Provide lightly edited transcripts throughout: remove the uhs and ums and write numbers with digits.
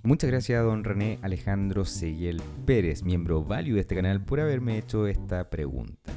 Muchas gracias a don René Alejandro Seguel Pérez, miembro value de este canal, por haberme hecho esta pregunta.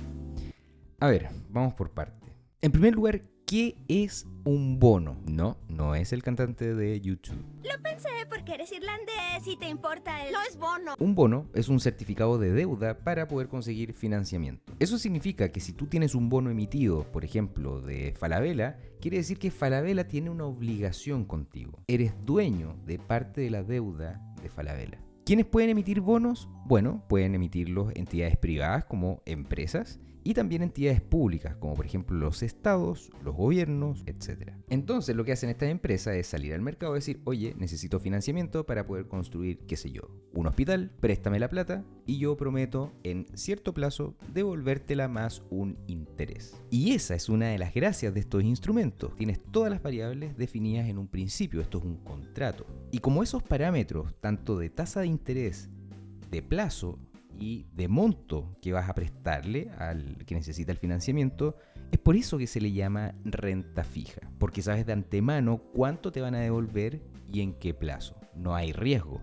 A ver, vamos por parte. En primer lugar, ¿qué es un bono? No es el cantante de YouTube. Lo pensé porque eres irlandés y te importa el... No es bono. Un bono es un certificado de deuda para poder conseguir financiamiento. Eso significa que si tú tienes un bono emitido, por ejemplo, de Falabella, quiere decir que Falabella tiene una obligación contigo. Eres dueño de parte de la deuda de Falabella. ¿Quiénes pueden emitir bonos? Bueno, pueden emitirlos entidades privadas como empresas y también entidades públicas como por ejemplo los estados, los gobiernos, etc. Entonces lo que hacen estas empresas es salir al mercado y decir, oye, necesito financiamiento para poder construir, qué sé yo, un hospital, préstame la plata y yo prometo en cierto plazo devolvértela más un interés. Y esa es una de las gracias de estos instrumentos. Tienes todas las variables definidas en un principio, esto es un contrato. Y como esos parámetros, tanto de tasa de interés, de plazo y de monto que vas a prestarle al que necesita el financiamiento, es por eso que se le llama renta fija, porque sabes de antemano cuánto te van a devolver y en qué plazo. No hay riesgo,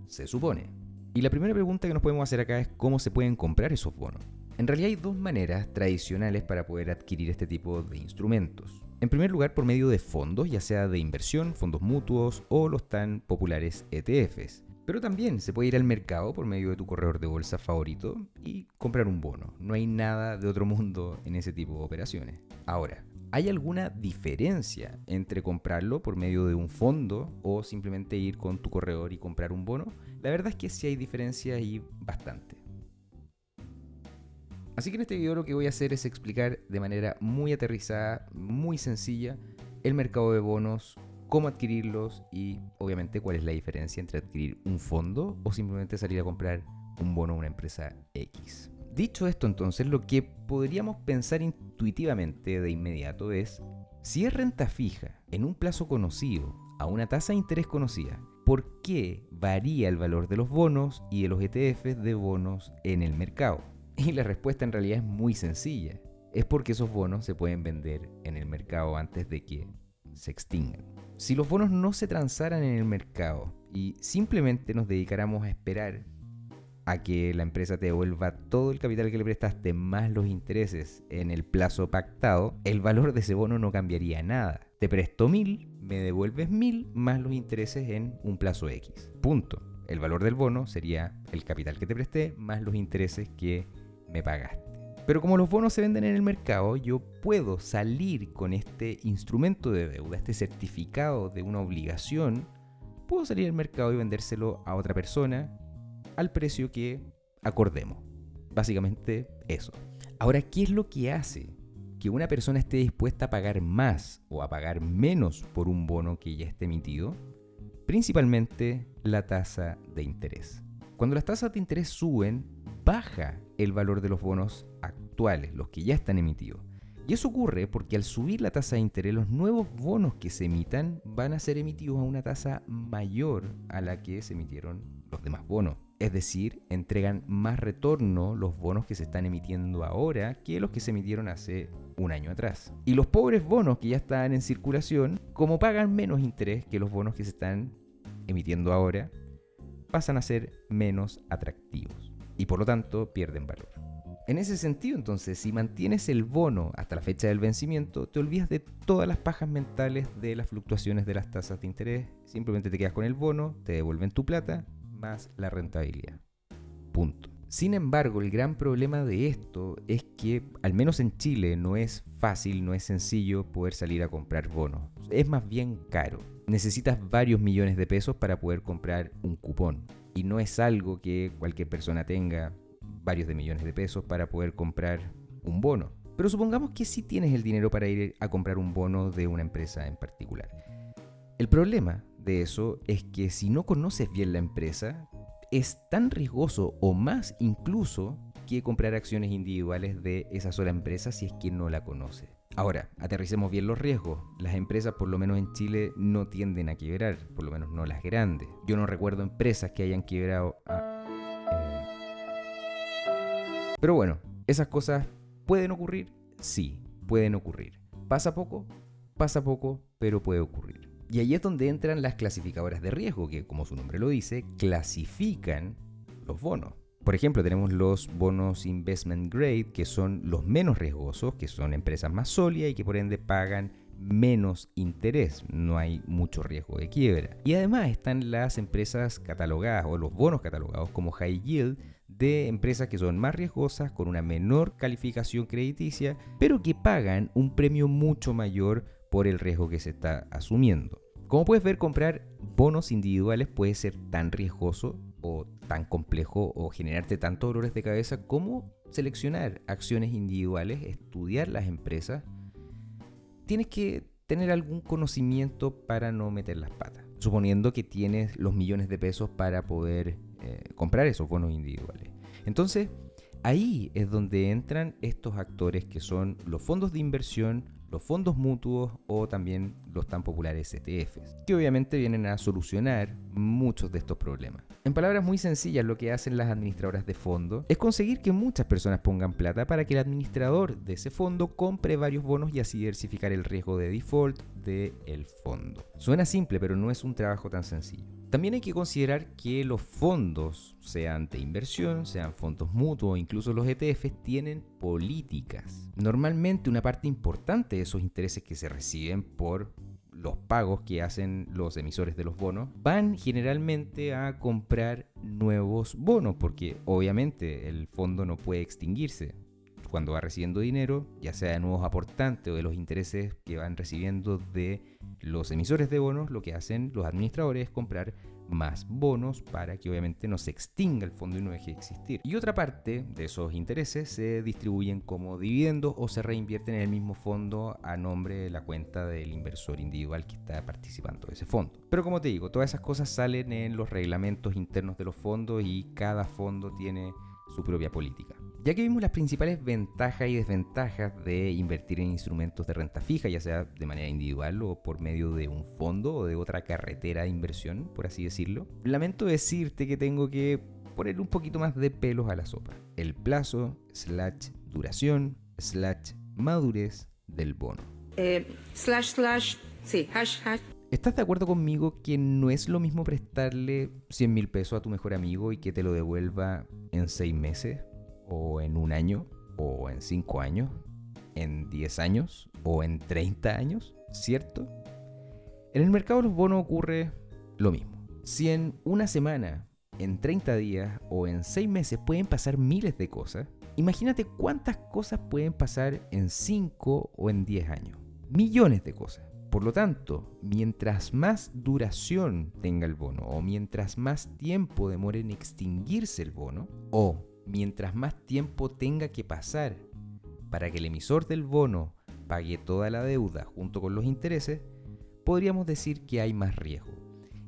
se supone. Y la primera pregunta que nos podemos hacer acá es cómo se pueden comprar esos bonos. En realidad hay dos maneras tradicionales para poder adquirir este tipo de instrumentos. En primer lugar, por medio de fondos, ya sea de inversión, fondos mutuos o los tan populares ETFs. Pero también se puede ir al mercado por medio de tu corredor de bolsa favorito y comprar un bono. No hay nada de otro mundo en ese tipo de operaciones. Ahora, ¿hay alguna diferencia entre comprarlo por medio de un fondo o simplemente ir con tu corredor y comprar un bono? La verdad es que sí hay diferencia y bastante. Así que en este video lo que voy a hacer es explicar de manera muy aterrizada, muy sencilla, el mercado de bonos, cómo adquirirlos y obviamente cuál es la diferencia entre adquirir un fondo o simplemente salir a comprar un bono a una empresa X. Dicho esto, entonces, lo que podríamos pensar intuitivamente de inmediato es, si es renta fija en un plazo conocido a una tasa de interés conocida, ¿por qué varía el valor de los bonos y de los ETFs de bonos en el mercado? Y la respuesta en realidad es muy sencilla. Es porque esos bonos se pueden vender en el mercado antes de que se extingan. Si los bonos no se transaran en el mercado y simplemente nos dedicáramos a esperar a que la empresa te devuelva todo el capital que le prestaste más los intereses en el plazo pactado, el valor de ese bono no cambiaría nada. Te presto 1000, me devuelves 1000 más los intereses en un plazo X. Punto. El valor del bono sería el capital que te presté más los intereses que me pagaste. Pero como los bonos se venden en el mercado, yo puedo salir con este instrumento de deuda, este certificado de una obligación, puedo salir al mercado y vendérselo a otra persona al precio que acordemos. Básicamente eso. Ahora, ¿qué es lo que hace que una persona esté dispuesta a pagar más o a pagar menos por un bono que ya esté emitido? Principalmente la tasa de interés. Cuando las tasas de interés suben, baja el valor de los bonos actuales, los que ya están emitidos. Y eso ocurre porque al subir la tasa de interés, los nuevos bonos que se emitan van a ser emitidos a una tasa mayor a la que se emitieron los demás bonos. Es decir, entregan más retorno los bonos que se están emitiendo ahora que los que se emitieron hace un año atrás. Y los pobres bonos que ya están en circulación, como pagan menos interés que los bonos que se están emitiendo ahora, pasan a ser menos atractivos y por lo tanto pierden valor. En ese sentido, entonces, si mantienes el bono hasta la fecha del vencimiento, te olvidas de todas las pajas mentales de las fluctuaciones de las tasas de interés, simplemente te quedas con el bono, te devuelven tu plata más la rentabilidad. Punto. Sin embargo, el gran problema de esto es que, al menos en Chile, no es fácil, no es sencillo poder salir a comprar bonos. Es más bien caro. Necesitas varios millones de pesos para poder comprar un cupón. Y no es algo que cualquier persona tenga varios de millones de pesos para poder comprar un bono. Pero supongamos que sí tienes el dinero para ir a comprar un bono de una empresa en particular. El problema de eso es que si no conoces bien la empresa, es tan riesgoso o más incluso que comprar acciones individuales de esa sola empresa si es que no la conoces. Ahora, aterricemos bien los riesgos. Las empresas, por lo menos en Chile, no tienden a quebrar, por lo menos no las grandes. Yo no recuerdo empresas que hayan quebrado. Pero bueno, esas cosas pueden ocurrir, sí, pueden ocurrir. ¿Pasa poco? Pasa poco, pero puede ocurrir. Y ahí es donde entran las clasificadoras de riesgo, que como su nombre lo dice, clasifican los bonos. Por ejemplo, tenemos los bonos investment grade, que son los menos riesgosos, que son empresas más sólidas y que por ende pagan menos interés, no hay mucho riesgo de quiebra. Y además están las empresas catalogadas o los bonos catalogados como high yield, de empresas que son más riesgosas, con una menor calificación crediticia, pero que pagan un premio mucho mayor por el riesgo que se está asumiendo. Como puedes ver, comprar bonos individuales puede ser tan riesgoso o tan complejo o generarte tantos dolores de cabeza como seleccionar acciones individuales, estudiar las empresas. Tienes que tener algún conocimiento para no meter las patas, suponiendo que tienes los millones de pesos para poder comprar esos bonos individuales. Entonces, ahí es donde entran estos actores que son los fondos de inversión, los fondos mutuos o también los tan populares ETFs, que obviamente vienen a solucionar muchos de estos problemas. En palabras muy sencillas, lo que hacen las administradoras de fondo es conseguir que muchas personas pongan plata para que el administrador de ese fondo compre varios bonos y así diversificar el riesgo de default del fondo. Suena simple, pero no es un trabajo tan sencillo. También hay que considerar que los fondos, sean de inversión, sean fondos mutuos o incluso los ETFs, tienen políticas. Normalmente una parte importante de esos intereses que se reciben por los pagos que hacen los emisores de los bonos van generalmente a comprar nuevos bonos, porque obviamente el fondo no puede extinguirse. Cuando va recibiendo dinero, ya sea de nuevos aportantes o de los intereses que van recibiendo de los emisores de bonos, lo que hacen los administradores es comprar más bonos para que obviamente no se extinga el fondo y no deje de existir. Y otra parte de esos intereses se distribuyen como dividendos o se reinvierten en el mismo fondo a nombre de la cuenta del inversor individual que está participando de ese fondo. Pero como te digo, todas esas cosas salen en los reglamentos internos de los fondos y cada fondo tiene su propia política. Ya que vimos las principales ventajas y desventajas de invertir en instrumentos de renta fija, ya sea de manera individual o por medio de un fondo o de otra carretera de inversión, por así decirlo, lamento decirte que tengo que ponerle un poquito más de pelos a la sopa. El plazo, /duración, /madurez del bono. Sí, hash. ¿Estás de acuerdo conmigo que no es lo mismo prestarle 100.000 pesos a tu mejor amigo y que te lo devuelva en 6 meses? ¿O en 1 año? ¿O en 5 años? ¿En 10 años? ¿O en 30 años? ¿Cierto? En el mercado de los bonos ocurre lo mismo. Si en una semana, en 30 días o en 6 meses pueden pasar miles de cosas, imagínate cuántas cosas pueden pasar en 5 o en 10 años. Millones de cosas. Por lo tanto, mientras más duración tenga el bono o mientras más tiempo demore en extinguirse el bono o mientras más tiempo tenga que pasar para que el emisor del bono pague toda la deuda junto con los intereses, podríamos decir que hay más riesgo.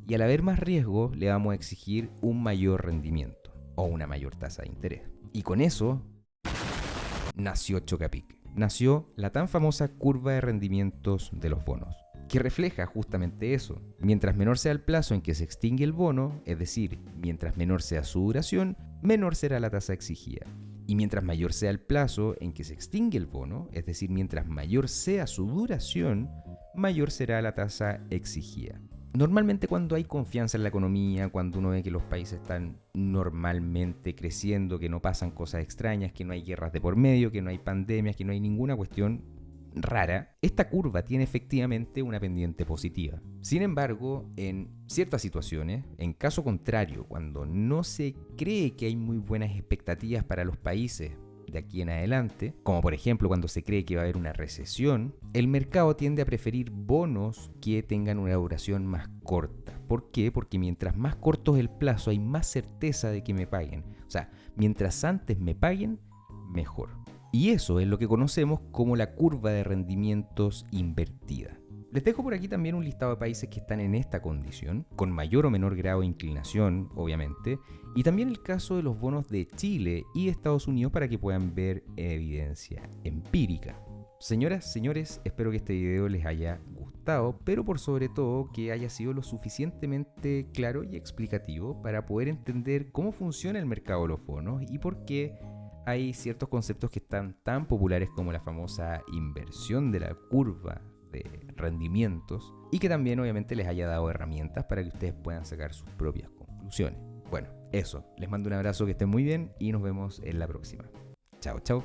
Y al haber más riesgo, le vamos a exigir un mayor rendimiento o una mayor tasa de interés. Y con eso nació Chocapic. Nació la tan famosa curva de rendimientos de los bonos, que refleja justamente eso. Mientras menor sea el plazo en que se extingue el bono, es decir, mientras menor sea su duración, menor será la tasa exigida. Y mientras mayor sea el plazo en que se extingue el bono, es decir, mientras mayor sea su duración, mayor será la tasa exigida. Normalmente cuando hay confianza en la economía, cuando uno ve que los países están normalmente creciendo, que no pasan cosas extrañas, que no hay guerras de por medio, que no hay pandemias, que no hay ninguna cuestión rara, esta curva tiene efectivamente una pendiente positiva. Sin embargo, en ciertas situaciones, en caso contrario, cuando no se cree que hay muy buenas expectativas para los países de aquí en adelante, como por ejemplo cuando se cree que va a haber una recesión, el mercado tiende a preferir bonos que tengan una duración más corta. ¿Por qué? Porque mientras más corto es el plazo, hay más certeza de que me paguen. O sea, mientras antes me paguen, mejor. Y eso es lo que conocemos como la curva de rendimientos invertida. Les dejo por aquí también un listado de países que están en esta condición, con mayor o menor grado de inclinación, obviamente, y también el caso de los bonos de Chile y Estados Unidos para que puedan ver evidencia empírica. Señoras, señores, espero que este video les haya gustado, pero por sobre todo que haya sido lo suficientemente claro y explicativo para poder entender cómo funciona el mercado de los bonos y por qué hay ciertos conceptos que están tan populares como la famosa inversión de la curva de rendimientos y que también obviamente les haya dado herramientas para que ustedes puedan sacar sus propias conclusiones. Bueno, eso. Les mando un abrazo, que estén muy bien y nos vemos en la próxima. Chao, chao.